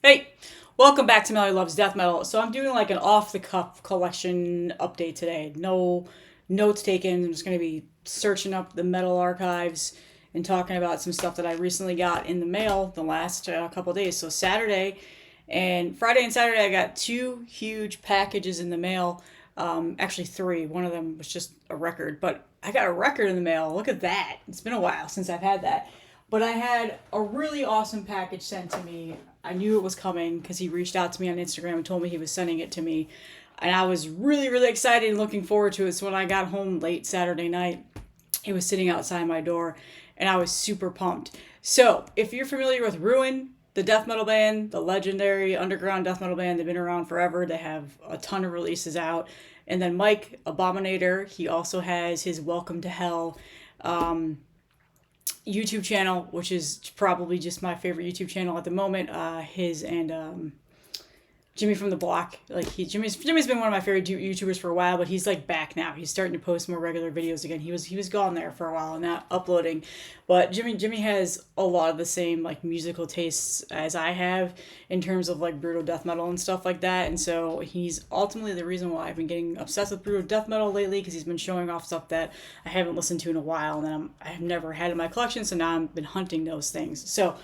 Hey, welcome back to Melody Loves Death Metal. So I'm doing like an off-the-cuff collection update today. No notes taken. I'm just going to be searching up the metal archives and talking about some stuff that I recently got in the mail the last couple of days. So Friday and Saturday, I got two huge packages in the mail. Actually three. One of them was just a record, but I got a record in the mail. Look at that. It's been a while since I've had that. But I had a really awesome package sent to me. I knew it was coming because he reached out to me on Instagram and told me he was sending it to me. And I was really, really excited and looking forward to it. So when I got home late Saturday night, it was sitting outside my door and I was super pumped. So if you're familiar with Ruin, the death metal band, the legendary underground death metal band, they've been around forever. They have a ton of releases out. And then Mike Abominator, he also has his Welcome to Hell YouTube channel, which is probably just my favorite YouTube channel at the moment. His and Jimmy from the Block. Jimmy's been one of my favorite YouTubers for a while, but he's like back now. He's starting to post more regular videos again. He was gone there for a while and not uploading. But Jimmy has a lot of the same like musical tastes as I have in terms of like brutal death metal and stuff like that. And so he's ultimately the reason why I've been getting obsessed with brutal death metal lately, because he's been showing off stuff that I haven't listened to in a while and that I have never had in my collection. So now I've been hunting those things. So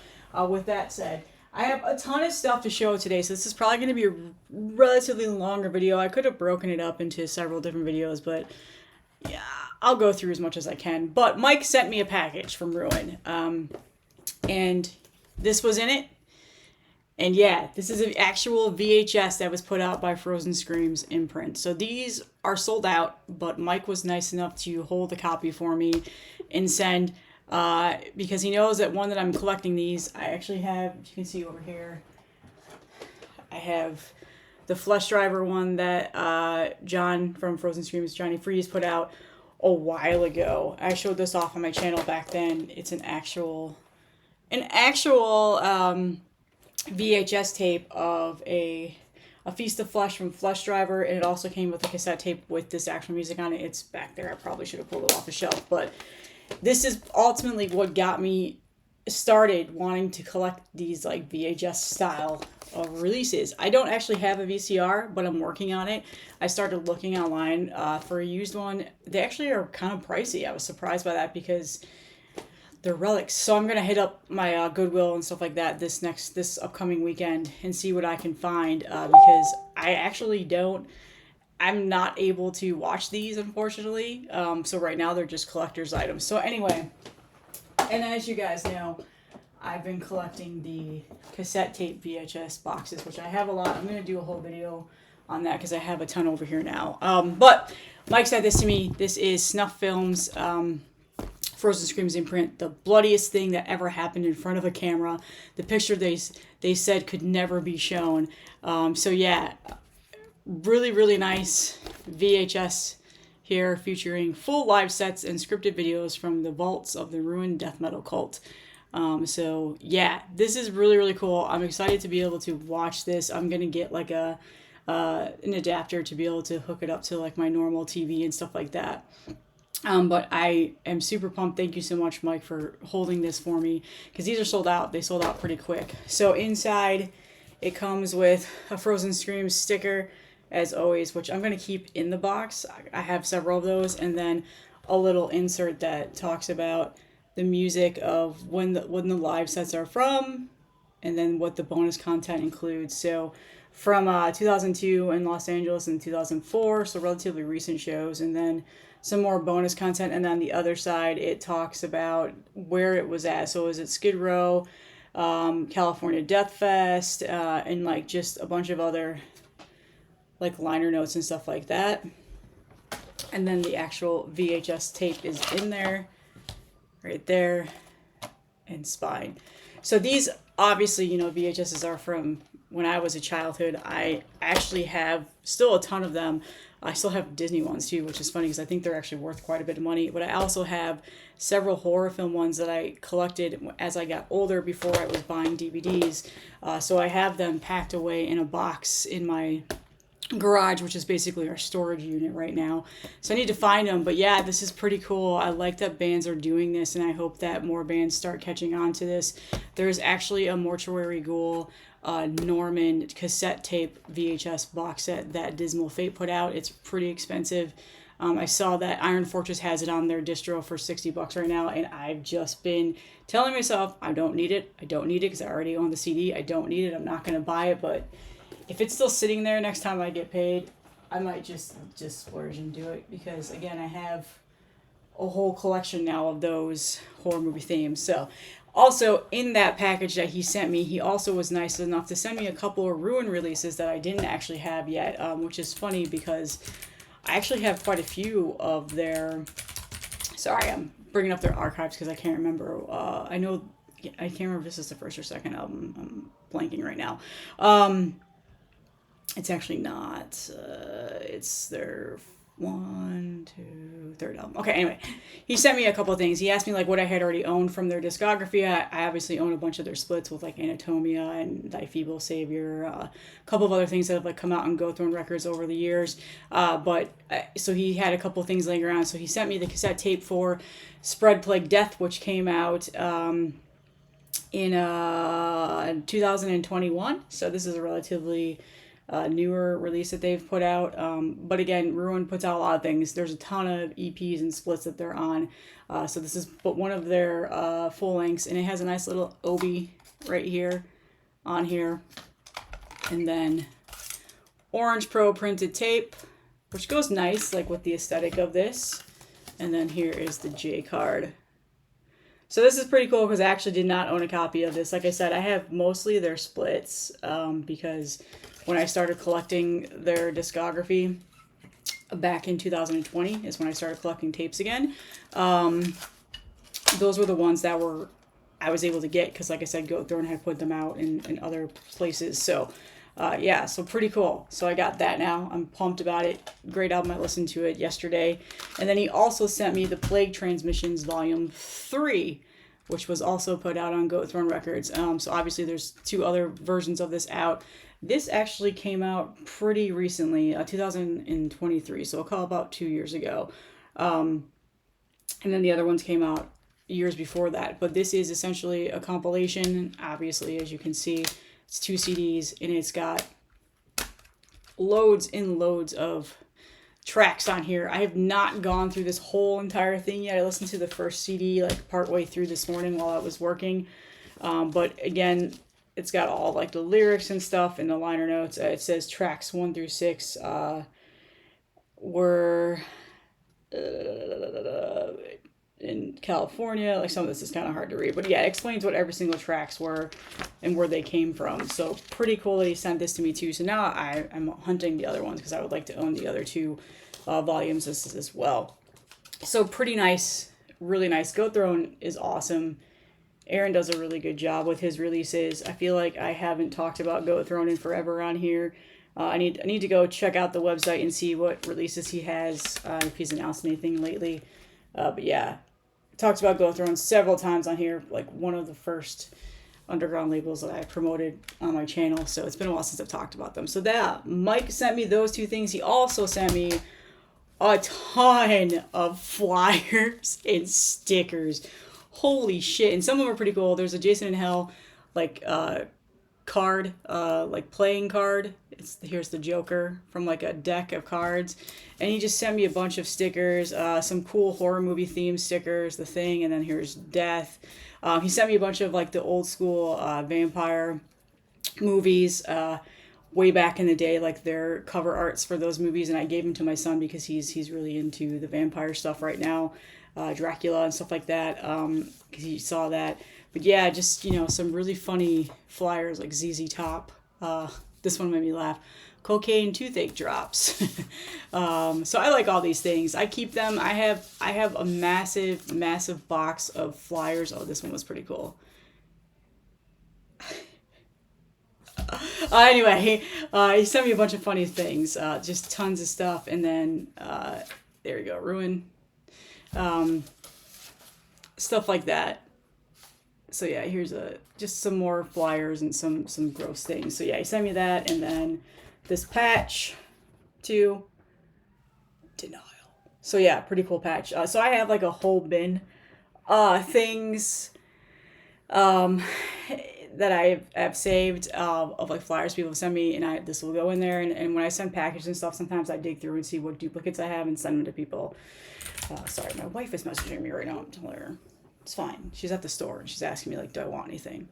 with that said, I have a ton of stuff to show today, so this is probably going to be a relatively longer video. I could have broken it up into several different videos, but yeah, I'll go through as much as I can. But Mike sent me a package from Ruin, and this was in it. And yeah, this is an actual VHS that was put out by Frozen Screams imprint. So these are sold out, but Mike was nice enough to hold a copy for me and send... because he knows that one that I'm collecting these, I actually have, you can see over here, I have the Flesh Driver one that John from Frozen Screams, Johnny Freeze, put out a while ago. I showed this off on my channel back then. It's an actual VHS tape of a Feast of Flesh from Flesh Driver, and it also came with a cassette tape with this actual music on it. It's back there. I probably should have pulled it off the shelf, but this is ultimately what got me started wanting to collect these like VHS style of releases. I don't actually have a VCR, but I'm working on it. I started looking online for a used one. They actually are kind of pricey. I was surprised by that because they're relics. So I'm gonna hit up my Goodwill and stuff like that this upcoming weekend and see what I can find because I actually don't. I'm not able to watch these, unfortunately. So right now they're just collector's items. So anyway, and as you guys know, I've been collecting the cassette tape VHS boxes, which I have a lot. I'm going to do a whole video on that because I have a ton over here now. But Mike said this to me. This is Snuff Films, Frozen Screams imprint, the bloodiest thing that ever happened in front of a camera. The picture they said could never be shown. So yeah. Really, really nice VHS here featuring full live sets and scripted videos from the vaults of the ruined death metal cult. So yeah, this is really, really cool. I'm excited to be able to watch this. I'm going to get like an adapter to be able to hook it up to like my normal TV and stuff like that. But I am super pumped. Thank you so much, Mike, for holding this for me because these are sold out. They sold out pretty quick. So inside it comes with a Frozen Screams sticker, as always, which I'm going to keep in the box. I have several of those, and then a little insert that talks about the music of when the live sets are from, and then what the bonus content includes. So from 2002 in Los Angeles and 2004, so relatively recent shows, and then some more bonus content. And then the other side, it talks about where it was at. So it was at Skid Row, California Death Fest, and like just a bunch of other like liner notes and stuff like that. And then the actual VHS tape is in there, right there, and spine. So these obviously, VHSs are from when I was a childhood. I actually have still a ton of them. I still have Disney ones too, which is funny because I think they're actually worth quite a bit of money. But I also have several horror film ones that I collected as I got older before I was buying DVDs. So I have them packed away in a box in my garage, which is basically our storage unit right now. So I need to find them. But yeah, this is pretty cool. I like that bands are doing this, and I hope that more bands start catching on to this. There's actually a Mortuary Ghoul Norman cassette tape VHS box set that Dismal Fate put out. It's pretty expensive. I saw that Iron Fortress has it on their distro for $60 right now, and I've just been telling myself I don't need it. I don't need it because I already own the CD. I don't need it. I'm not going to buy it, but if it's still sitting there next time I get paid, I might just splurge and do it, because again, I have a whole collection now of those horror movie themes. So also in that package that he sent me, he also was nice enough to send me a couple of Ruin releases that I didn't actually have yet, which is funny because I actually have quite a few of their, sorry, I'm bringing up their archives because I can't remember. I can't remember if this is the first or second album. I'm blanking right now. It's actually not. It's their third album. Okay, anyway, he sent me a couple of things. He asked me like what I had already owned from their discography. I obviously own a bunch of their splits with like Anatomia and Thy Feeble Savior, a couple of other things that have like come out on Go Throne Records over the years. So he had a couple of things laying around. So he sent me the cassette tape for Spread Plague Death, which came out in 2021. So this is a relatively newer release that they've put out. But again, Ruin puts out a lot of things. There's a ton of EPs and splits that they're on. So this is but one of their full lengths, and it has a nice little obi right here on here. And then Orange Pro printed tape, which goes nice like with the aesthetic of this. And then here is the J card. So this is pretty cool because I actually did not own a copy of this. Like I said, I have mostly their splits because when I started collecting their discography back in 2020 is when I started collecting tapes again. Those were the ones that I was able to get because, like I said, Goat Throne had put them out in other places. So yeah, so pretty cool. So I got that now. I'm pumped about it. Great album. I listened to it yesterday. And then he also sent me the Plague Transmissions Volume 3, which was also put out on Goat Throne Records. So obviously there's 2 other versions of this out. This actually came out pretty recently, 2023, so about 2 years ago. And then the other ones came out years before that. But this is essentially a compilation. Obviously, as you can see, it's 2 CDs, and it's got loads and loads of tracks on here. I have not gone through this whole entire thing yet. I listened to the first CD like partway through this morning while I was working. But again, it's got all like the lyrics and stuff in the liner notes. It says tracks 1 through 6 were in California. Like some of this is kind of hard to read, but yeah, it explains what every single tracks were and where they came from. So pretty cool that he sent this to me too. So now I'm hunting the other ones because I would like to own the other 2 volumes as well. So pretty nice, really nice. Goat Throne is awesome. Aaron does a really good job with his releases. I feel like I haven't talked about Goat Throne in forever on here. I need to go check out the website and see what releases he has, if he's announced anything lately. But yeah, talked about Goat Throne several times on here, like one of the first underground labels that I promoted on my channel. So it's been a while since I've talked about them. So that Mike sent me those 2 things. He also sent me a ton of flyers and stickers. Holy shit. And some of them are pretty cool. There's a Jason in Hell like card, like playing card. Here's the Joker from like a deck of cards. And he just sent me a bunch of stickers, some cool horror movie themed stickers, The Thing, and then here's Death. He sent me a bunch of like the old school vampire movies way back in the day, like their cover arts for those movies, and I gave them to my son because he's really into the vampire stuff right now. Dracula and stuff like that, because he saw that. But yeah, just, some really funny flyers like ZZ Top. This one made me laugh. Cocaine toothache drops. So I like all these things. I keep them. I have a massive box of flyers. Oh, this one was pretty cool. Anyway, he sent me a bunch of funny things. Just tons of stuff. And then, there we go, Ruin. Stuff like that. So yeah, here's just some more flyers and some gross things. So yeah, he sent me that, and then this patch to denial. So yeah, pretty cool patch. So I have like a whole bin things that I have saved of like flyers people send me, and this will go in there. And when I send packages and stuff, sometimes I dig through and see what duplicates I have and send them to people. Sorry, my wife is messaging me right now. I'm telling her it's fine. She's at the store and she's asking me like, do I want anything?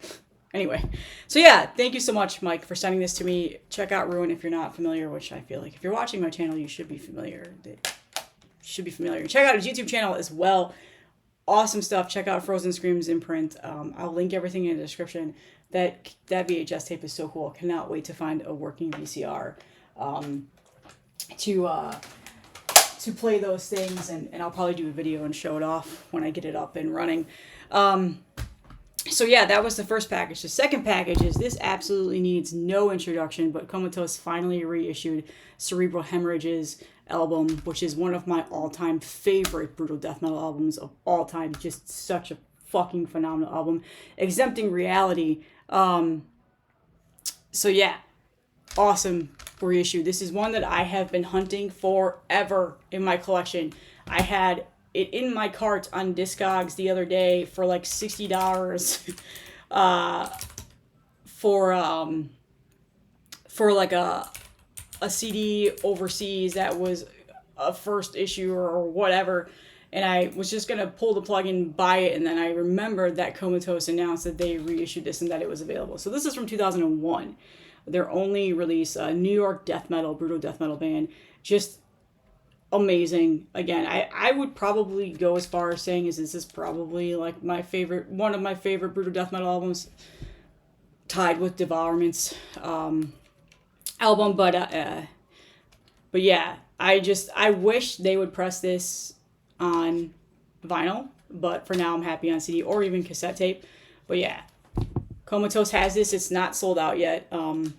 Anyway, so yeah, thank you so much, Mike, for sending this to me. Check out Ruin if you're not familiar, which I feel like if you're watching my channel, you should be familiar. Check out his YouTube channel as well. Awesome stuff. Check out Frozen Screams imprint. I'll link everything in the description. That VHS tape is so cool. Cannot wait to find a working VCR to play those things, and I'll probably do a video and show it off when I get it up and running. So yeah, that was the first package. The second package is this absolutely needs no introduction, but Comatose finally reissued Cerebral Hemorrhages album, which is one of my all-time favorite brutal death metal albums of all time. Just such a fucking phenomenal album. Exempting Reality. So yeah, awesome reissue. This is one that I have been hunting forever in my collection. I had it in my cart on Discogs the other day for like $60 for like a CD overseas that was a first issue or whatever, and I was just gonna pull the plug and buy it, and then I remembered that Comatose announced that they reissued this and that it was available. So this is from 2001, their only release, New York death metal, brutal death metal band. Just amazing. Again, I would probably go as far as saying this is probably like one of my favorite brutal death metal albums, tied with Devourment's album. But yeah, I wish they would press this on vinyl, but for now I'm happy on CD or even cassette tape. But yeah, Comatose has this. It's not sold out yet. God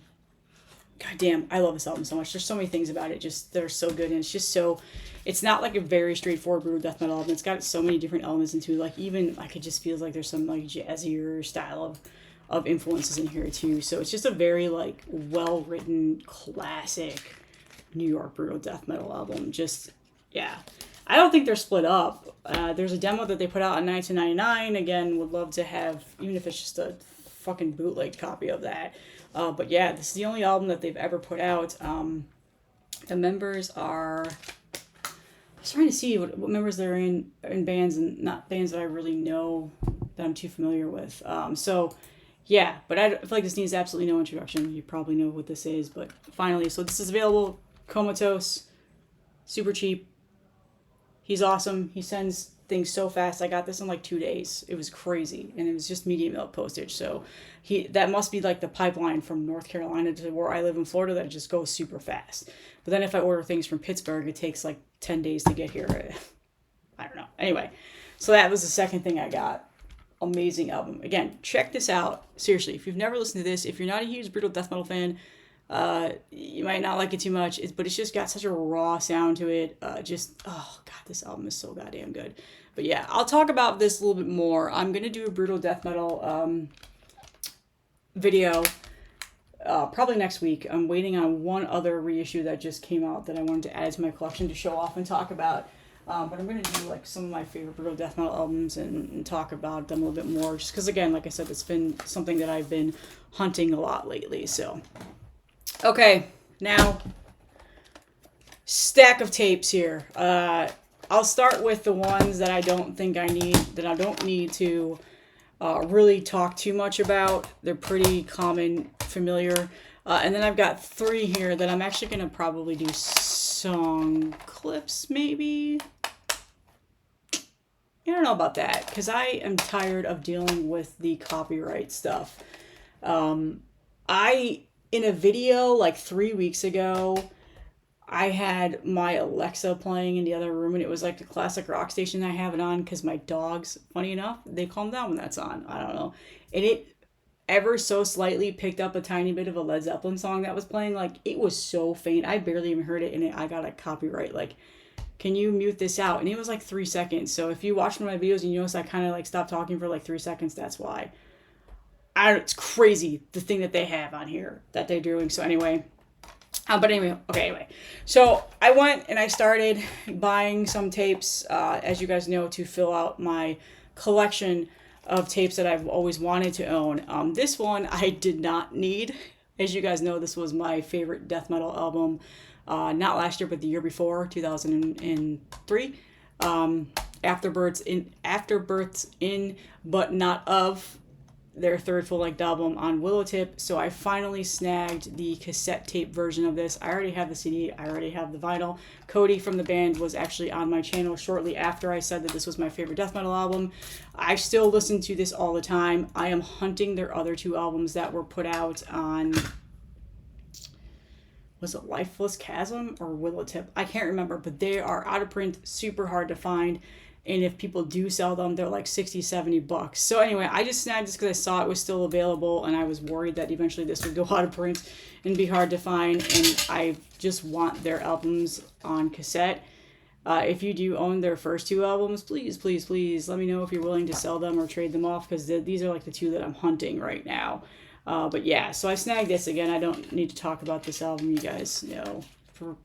damn, I love this album so much. There's so many things about it, just they're so good, and it's not like a very straightforward brutal death metal album. It's got so many different elements into it. Like even like it just feels like there's some like jazzier style of influences in here too. So it's just a very like well written classic New York brutal death metal album. Just yeah, I don't think they're split up. There's a demo that they put out in 1999. Again, would love to have, even if it's just a fucking bootleg copy of that. But yeah, this is the only album that they've ever put out. The members are, I was trying to see what members they're in bands, and not bands that I really know that I'm too familiar with. So yeah, but I feel like this needs absolutely no introduction. You probably know what this is, but finally, so this is available. Comatose, super cheap. He's awesome. He sends things so fast. I got this in like 2 days. It was crazy, and it was just medium milk postage. So that must be like the pipeline from North Carolina to where I live in Florida that just goes super fast. But then if I order things from Pittsburgh, it takes like 10 days to get here. I don't know. Anyway, so that was the second thing I got. Amazing album. Again, check this out. Seriously, if you've never listened to this, if you're not a huge brutal death metal fan, you might not like it too much, but it's just got such a raw sound to it. Oh god, this album is so goddamn good. But yeah, I'll talk about this a little bit more. I'm gonna do a brutal death metal video probably next week. I'm waiting on one other reissue that just came out that I wanted to add to my collection to show off and talk about. But I'm going to do like some of my favorite brutal death metal albums and talk about them a little bit more, just because again, like I said, it's been something that I've been hunting a lot lately. So okay, now stack of tapes here. I'll start with the ones that I don't need to really talk too much about. They're pretty common, familiar. And then I've got 3 here that I'm actually going to probably do song clips, maybe. I don't know about that, because I am tired of dealing with the copyright stuff. In a video like 3 weeks ago, I had my Alexa playing in the other room, and it was like the classic rock station I have it on, because my dogs, funny enough, they calm down when that's on. I don't know. And it ever so slightly picked up a tiny bit of a Led Zeppelin song that was playing. Like, it was so faint. I barely even heard it, and I got a copyright. Like, can you mute this out? And it was like 3 seconds. So if you watch one of my videos and you notice I kind of like stopped talking for like 3 seconds, that's why. It's crazy, the thing that they have on here that they're doing. So anyway, But anyway, okay, anyway. So I went and I started buying some tapes, as you guys know, to fill out my collection of tapes that I've always wanted to own. This one I did not need. As you guys know, this was my favorite death metal album, not last year, but the year before, 2003. Afterbirth's in, but not of, their third full-length album on Willowtip. So I finally snagged the cassette tape version of this. I already have the CD. I already have the vinyl. Cody from the band was actually on my channel shortly after I said that this was my favorite death metal album. I still listen to this all the time. I am hunting their other two albums that were put out on, was it Lifeless Chasm or Willowtip? I can't remember, but they are out of print, super hard to find. And if people do sell them, they're like 60, 70 bucks. So anyway, I just snagged this because I saw it was still available, and I was worried that eventually this would go out of print and be hard to find. And I just want their albums on cassette. If you do own their first two albums, please, please, please let me know if you're willing to sell them or trade them off, because these are like the two that I'm hunting right now. But yeah, so I snagged this again. I don't need to talk about this album. You guys know,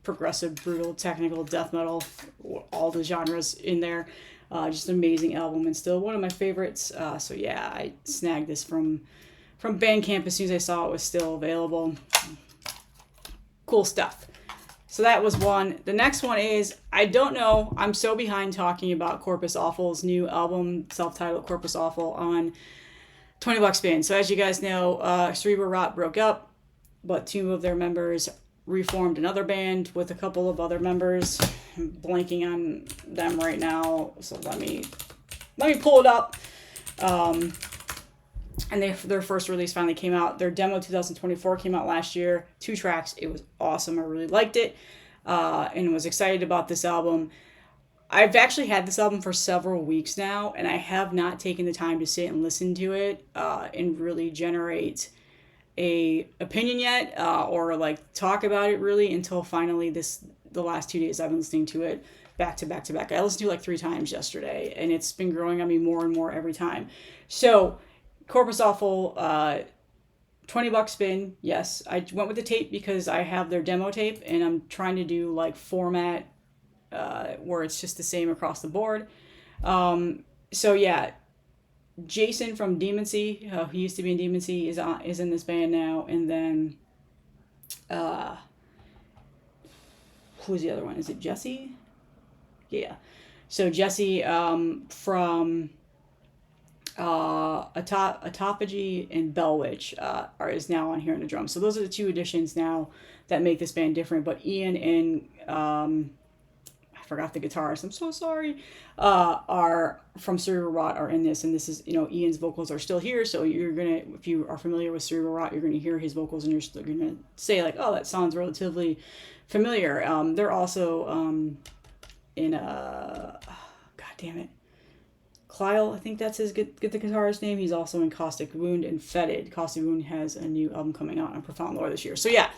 progressive, brutal, technical, death metal, all the genres in there. Just an amazing album and still one of my favorites. So yeah, I snagged this from Bandcamp as soon as I saw it was still available. Cool stuff. So that was one. The next one is, I don't know, I'm so behind talking about Corpus Offal's new album, self-titled Corpus Offal, on 20 Buck Spin. So as you guys know, Cerebral Rot broke up, but two of their members reformed another band with a couple of other members. I'm blanking on them right now, so let me pull it up. And their first release finally came out. Their demo 2024 came out last year. 2 tracks. It was awesome. I really liked it, and was excited about this album. I've actually had this album for several weeks now, and I have not taken the time to sit and listen to it and really generate a opinion yet, or like talk about it really, until finally the last 2 days I've been listening to it back to back to back. I listened to it like 3 times yesterday, and it's been growing on me more and more every time. So Corpus Offal, 20 Buck Spin. Yes, I went with the tape because I have their demo tape, and I'm trying to do like format where it's just the same across the board. So yeah, Jason from Demoncy, he used to be in Demoncy, is in this band now. And then who's the other one? Is it Jesse? Yeah. So Jesse from Autophagy and Bellwitch is now on here on the drums. So those are the 2 additions now that make this band different. But Ian and I forgot the guitarist, I'm so sorry, are from Cerebral Rot, are in this. And this is, Ian's vocals are still here. So you're going to, if you are familiar with Cerebral Rot, you're going to hear his vocals and you're still going to say like, oh, that sounds relatively familiar. They're also in God damn it, Kyle, I think that's his the guitarist name. He's also in Caustic Wound and Fetid. Caustic Wound has a new album coming out on Profound Lore this year. So yeah,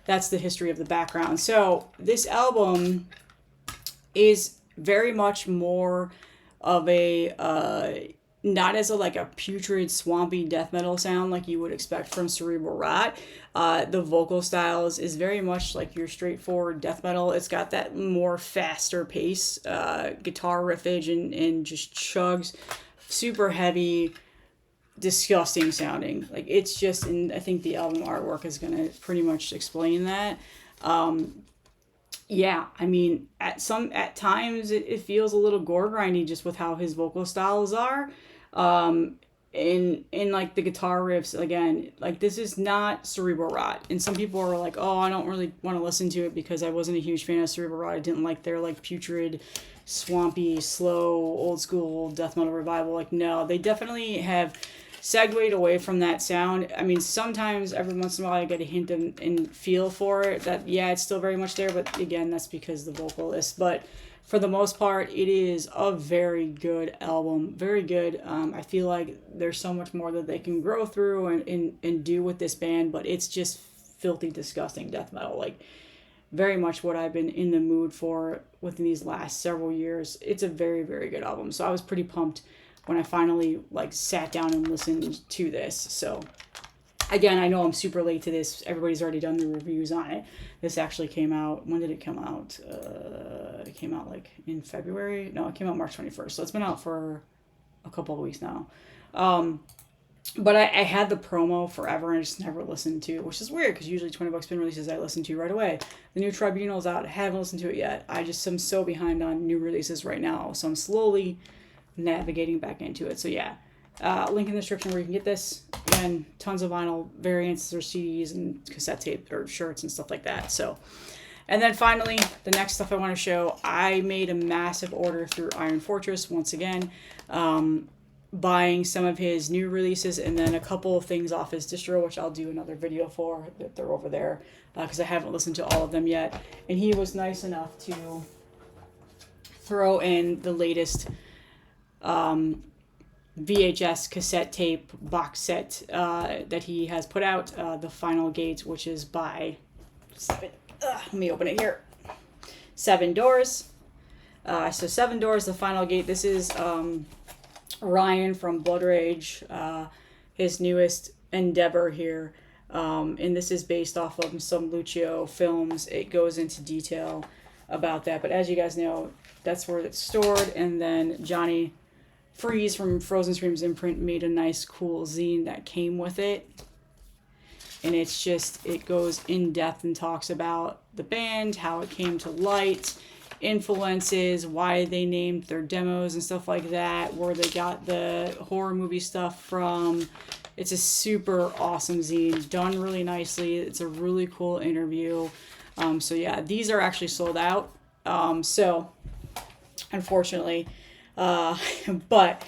that's the history of the background. So this album is very much more of a not as a putrid, swampy death metal sound like you would expect from Cerebral Rot. The vocal styles is very much like your straightforward death metal. It's got that more faster pace, guitar riffage and just chugs, super heavy, disgusting sounding. Like, it's just, and I think the album artwork is going to pretty much explain that. Yeah, I mean, at times it feels a little gore grindy just with how his vocal styles are. In like the guitar riffs, again, like, this is not Cerebral Rot. And some people are like, oh, I don't really want to listen to it because I wasn't a huge fan of Cerebral Rot. I didn't like their like putrid, swampy, slow, old school death metal revival. Like, no, they definitely have segued away from that sound. I mean, sometimes every once in a while I get a hint and feel for it that, yeah, it's still very much there, but again, that's because the vocalist. But for the most part, it is a very good album, very good. I feel like there's so much more that they can grow through and do with this band, but it's just filthy, disgusting death metal. Like, very much what I've been in the mood for within these last several years. It's a very, very good album. So I was pretty pumped when I finally like sat down and listened to this. So Again, I know I'm super late to this. Everybody's already done the reviews on it. This actually came out, when did it come out? It came out like in February. No, it came out March 21st. So it's been out for a couple of weeks now. But I had the promo forever and I just never listened to it, which is weird because usually 20 Bucks Spin releases I listen to right away. The new Tribunal's out. I haven't listened to it yet. I just am so behind on new releases right now. So I'm slowly navigating back into it. So yeah, link in the description where you can get this. Again, tons of vinyl variants or CDs and cassette tape or shirts and stuff like that. So, and then finally, the next stuff I want to show, I made a massive order through Iron Fortress once again. Buying some of his new releases and then a couple of things off his distro, which I'll do another video for. They're over there because I haven't listened to all of them yet. And he was nice enough to throw in the latest VHS cassette tape box set that he has put out, The Final Gate, which is by let me open it here. 7 Doors. So 7 Doors, The Final Gate. This is Ryan from Blood Rage, his newest endeavor here, and this is based off of some Lucio films. It goes into detail about that, but as you guys know, that's where it's stored. And then Johnny Freeze from Frozen Streams imprint made a nice cool zine that came with it, and it's just, it goes in depth and talks about the band, how it came to light, influences, why they named their demos and stuff like that, where they got the horror movie stuff from. It's a super awesome zine, done really nicely. It's a really cool interview. So yeah, these are actually sold out. So unfortunately, but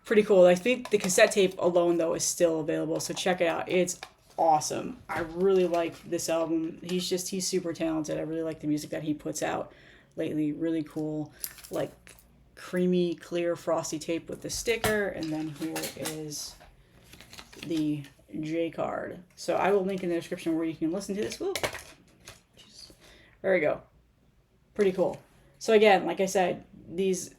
pretty cool. I think the cassette tape alone though is still available, so check it out. It's awesome. I really like this album. He's super talented. I really like the music that he puts out lately. Really cool, like creamy clear frosty tape with the sticker, and then here is the J card. So I will link in the description where you can listen to this. Woo. There we go. Pretty cool. So again, like I said, these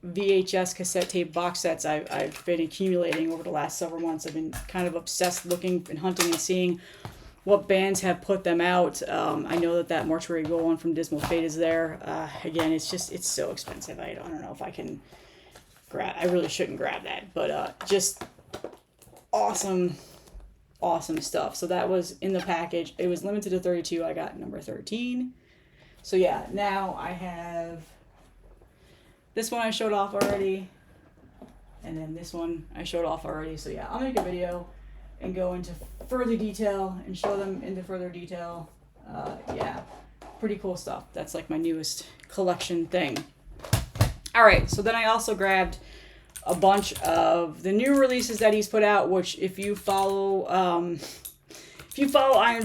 VHS cassette tape box sets I've been accumulating over the last several months. I've been kind of obsessed looking and hunting and seeing what bands have put them out. I know that Mortuary Gold one from Dismal Fate is there. Again, it's so expensive. I don't know if I can grab. I really shouldn't grab that, but just awesome stuff. So that was in the package. It was limited to 32. I got number 13. So yeah, now I have this one I showed off already, and then this one I showed off already. So yeah, I'll make a video and go into further detail and show them into further detail. Yeah, pretty cool stuff. That's like my newest collection thing. All right, so then I also grabbed a bunch of the new releases that he's put out, which if you follow Iron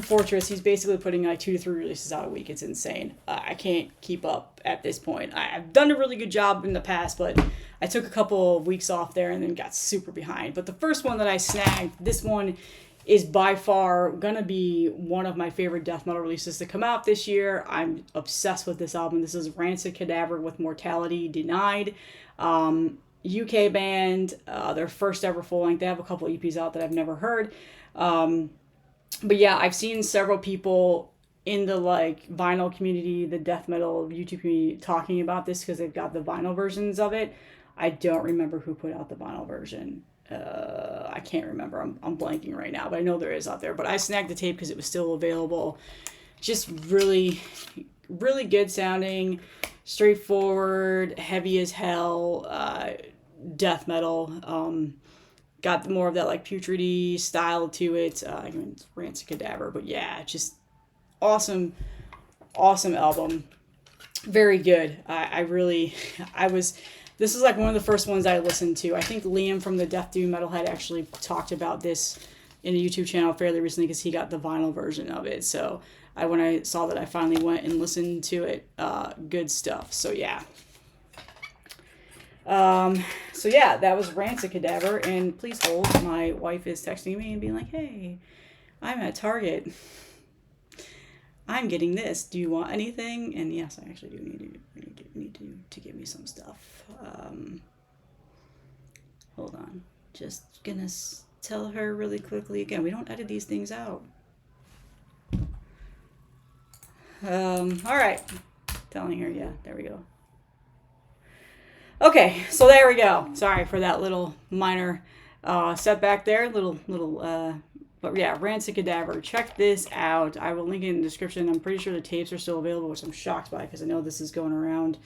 Fortress, he's basically putting like 2 to 3 releases out a week. It's insane. I can't keep up at this point. I've done a really good job in the past, but I took a couple of weeks off there and then got super behind. But the first one that I snagged, this one is by far gonna be one of my favorite death metal releases to come out this year. I'm obsessed with this album. This is Rancid Cadaver with Mortality Denied. UK band, their first ever full length. They have a couple EPs out that I've never heard. But yeah, I've seen several people in the like vinyl community, the death metal YouTube community, talking about this because they've got the vinyl versions of it. I don't remember who put out the vinyl version. I can't remember. I'm blanking right now, but I know there is out there. But I snagged the tape because it was still available. Just really, really good sounding, straightforward, heavy as hell, death metal. Got more of that like putrid style to it. I mean, it's Rancid Cadaver, but yeah, just awesome album. Very good. This is like one of the first ones I listened to. I think Liam from the Death Doom Metalhead actually talked about this in a YouTube channel fairly recently because he got the vinyl version of it. So when I saw that, I finally went and listened to it. Good stuff. So yeah. So yeah, that was Rancid Cadaver, and please hold, my wife is texting me and being like, hey, I'm at Target. I'm getting this. Do you want anything? And yes, I actually do need to give me some stuff. Hold on. Just gonna tell her really quickly. Again, we don't edit these things out. All right. Telling her, yeah, there we go. Okay, so there we go. Sorry for that little minor setback there. But yeah, Rancid Cadaver. Check this out. I will link it in the description. I'm pretty sure the tapes are still available, which I'm shocked by because I know this is going around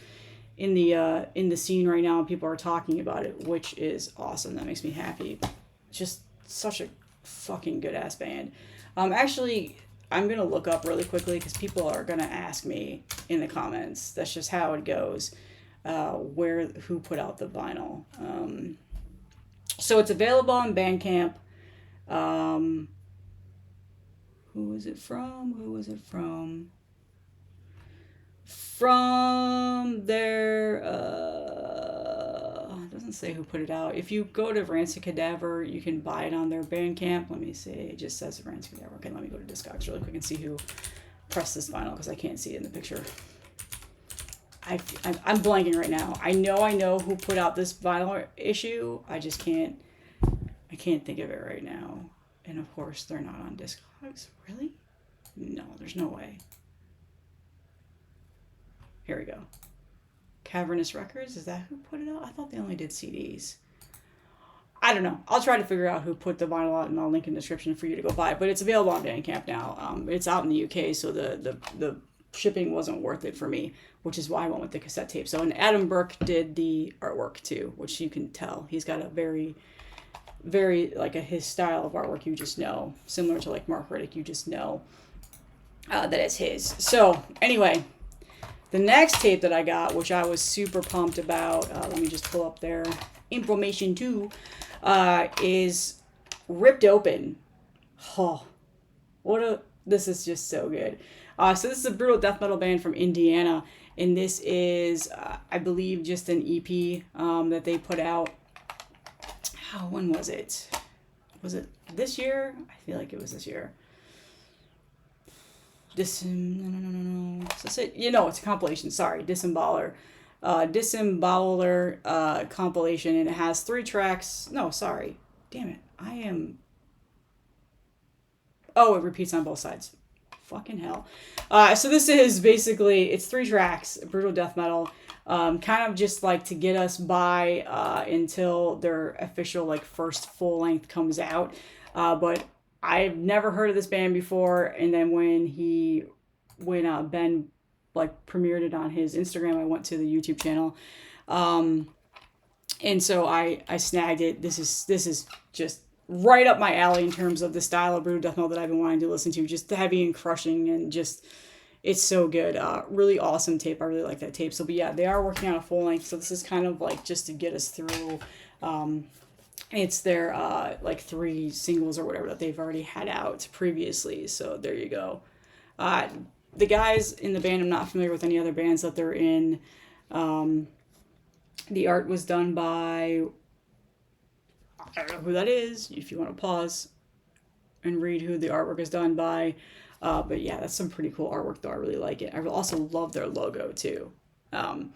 in the scene right now and people are talking about it, which is awesome. That makes me happy. Just such a fucking good ass band. Actually, I'm gonna look up really quickly because people are gonna ask me in the comments. That's just how it goes. Who put out the vinyl? So it's available on Bandcamp. Who is it from? From their, it doesn't say who put it out. If you go to Rancid Cadaver, you can buy it on their Bandcamp. Let me see. It just says Rancid Cadaver. Okay, let me go to Discogs really quick and see who pressed this vinyl because I can't see it in the picture. I'm blanking right now. I know who put out this vinyl issue. I just can't think of it right now. And of course, they're not on Discogs. Really? No, there's no way. Here we go. Cavernous Records, is that who put it out? I thought they only did CDs. I don't know. I'll try to figure out who put the vinyl out and I'll link in the description for you to go buy it. But it's available on Bandcamp now. It's out in the UK, so the shipping wasn't worth it for me, which is why I went with the cassette tape. So, and Adam Burke did the artwork too, which you can tell. He's got a very, like his style of artwork, you just know. Similar to like Mark Riddick, you just know that it's his. So, anyway. The next tape that I got, which I was super pumped about, let me just pull up their information too, is Ripped Open. Oh, this is just so good. So this is a brutal death metal band from Indiana, and this is, I believe, just an EP that they put out. When was it? Was it this year? I feel like it was this year. No. So it's a compilation. Sorry, Disemboweler. Disemboweler compilation, and it has 3 tracks. No, sorry. Damn it. It repeats on both sides. Fucking hell. So this is basically, it's 3 tracks, brutal death metal. Kind of just like to get us by until their official like first full length comes out. But I've never heard of this band before, and then when Ben like premiered it on his Instagram, I went to the YouTube channel, and so I snagged it. This is just right up my alley in terms of the style of brutal death metal that I've been wanting to listen to. Just heavy and crushing, and just it's so good. Really awesome tape. I really like that tape. So, but yeah, they are working on a full length. So this is kind of like just to get us through. It's their like 3 singles or whatever that they've already had out previously. So there you go. The guys in the band, I'm not familiar with any other bands that they're in. The art was done by, I don't know who that is, if you want to pause and read who the artwork is done by. But yeah, that's some pretty cool artwork though. I really like it. I also love their logo too. But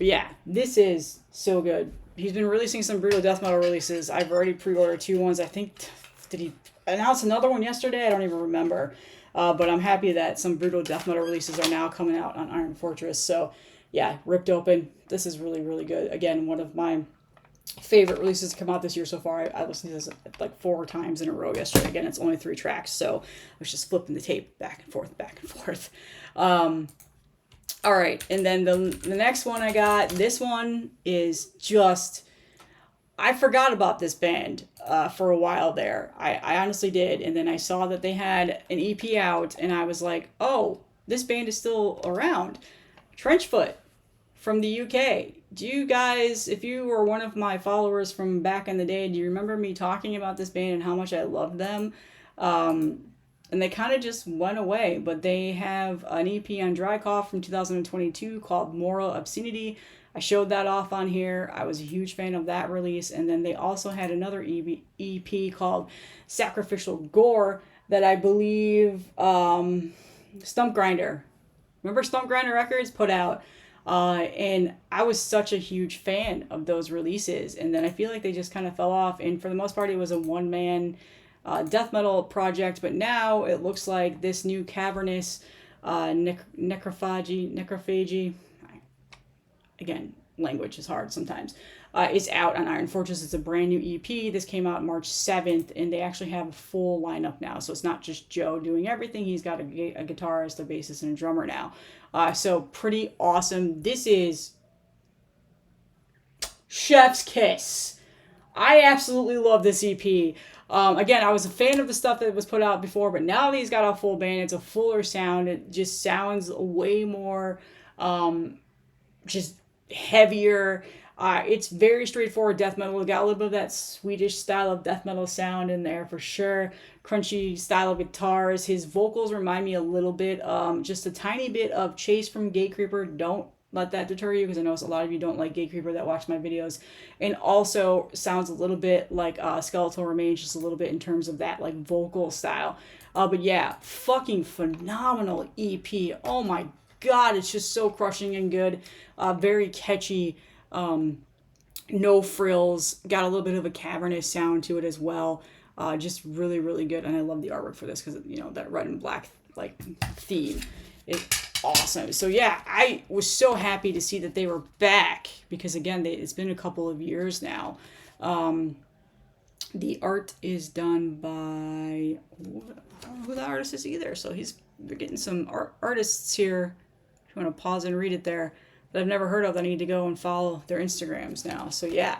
yeah, this is so good. He's been releasing some brutal death metal releases. I've already pre-ordered 2 ones. I think, did he announce another one yesterday? I don't even remember. But I'm happy that some brutal death metal releases are now coming out on Iron Fortress. So yeah, Ripped Open. This is really, really good. Again, one of my favorite releases to come out this year so far. I listened to this like 4 times in a row yesterday. Again, it's only 3 tracks. So I was just flipping the tape back and forth. All right, and then the next one I got, this one is just, I forgot about this band for a while there. I honestly did, and then I saw that they had an EP out, and I was like, oh, this band is still around. Trenchfoot from the UK. Do you guys, if you were one of my followers from back in the day, do you remember me talking about this band and how much I loved them? And they kind of just went away, but they have an EP on Dry Cough from 2022 called Moral Obscenity. I showed that off on here. I was a huge fan of that release. And then they also had another EP called Sacrificial Gore that I believe Stump Grinder. Remember Stump Grinder Records put out? And I was such a huge fan of those releases. And then I feel like they just kind of fell off. And for the most part, it was a one-man death metal project. But now it looks like this new cavernous necrophagy, again, language is hard sometimes, is out on Iron Fortress. It's a brand new EP. This came out March 7th, and they actually have a full lineup now. So it's not just Joe doing everything. He's got a guitarist, a bassist, and a drummer now. So pretty awesome. This is chef's kiss. I absolutely love this EP. Again, I was a fan of the stuff that was put out before, but now that he's got a full band, it's a fuller sound. It just sounds way more just heavier. It's very straightforward death metal. It got a little bit of that Swedish style of death metal sound in there for sure. Crunchy style of guitars. His vocals remind me a little bit, just a tiny bit of Chase from Gatecreeper. Don't let that deter you, because I know a lot of you don't like Gatecreeper that watch my videos. And also sounds a little bit like Skeletal Remains, just a little bit in terms of that like vocal style. But yeah, fucking phenomenal EP. Oh my God, it's just so crushing and good. Very catchy. No frills. Got a little bit of a cavernous sound to it as well. Just really, really good. And I love the artwork for this because, you know, that red and black like theme is awesome. So yeah, I was so happy to see that they were back, because again, it's been a couple of years now. The art is done by, I don't know who the artist is either. So they're getting some artists here. If you want to pause and read it there, that I've never heard of. I need to go and follow their Instagrams now. So yeah,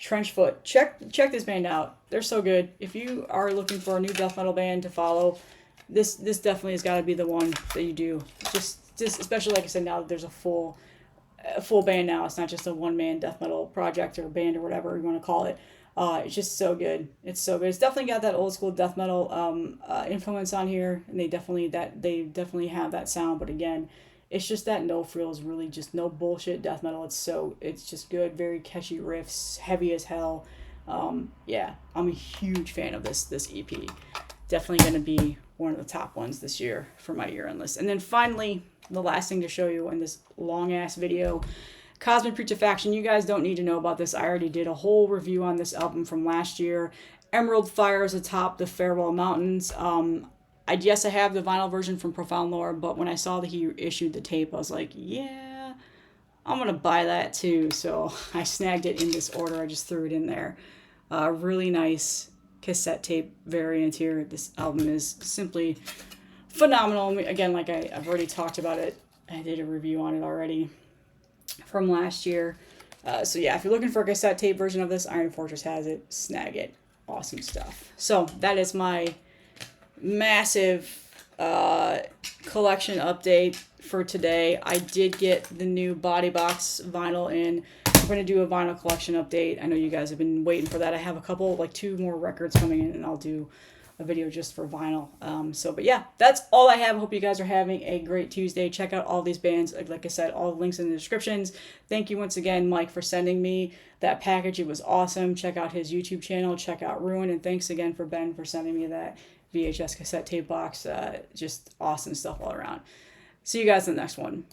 Trenchfoot. Check this band out. They're so good. If you are looking for a new death metal band to follow, this definitely has got to be the one that you do. Just especially, like I said, now that there's a full band now. It's not just a one-man death metal project or band or whatever you want to call it. It's just so good. It's so good. It's definitely got that old school death metal influence on here, and they definitely have that sound. But again, it's just that no frills, really just no bullshit death metal. It's just good, very catchy riffs, heavy as hell. Yeah, I'm a huge fan of this EP. Definitely going to be one of the top ones this year for my year-end list. And then finally, the last thing to show you in this long-ass video, Cosmic Putrefaction. You guys don't need to know about this. I already did a whole review on this album from last year. Emerald Fires atop the Farewell Mountains. Yes, I have the vinyl version from Profound Lore, but when I saw that he issued the tape, I was like, yeah, I'm going to buy that too. So I snagged it in this order. I just threw it in there. Really nice cassette tape variant here. This album is simply phenomenal. Again, like I've already talked about it. I did a review on it already from last year. So yeah, if you're looking for a cassette tape version of this, Iron Fortress has it. Snag it. Awesome stuff. So that is my massive collection update for today. I did get the new Body Box vinyl in. I'm going to do a vinyl collection update. I know you guys have been waiting for that. I have a couple, like 2 more records coming in, and I'll do a video just for vinyl. But yeah, that's all I have. Hope you guys are having a great Tuesday. Check out all these bands. Like I said, all the links in the descriptions. Thank you once again, Mike, for sending me that package. It was awesome. Check out his YouTube channel. Check out Ruin. And thanks again for Ben for sending me that VHS cassette tape box. Just awesome stuff all around. See you guys in the next one.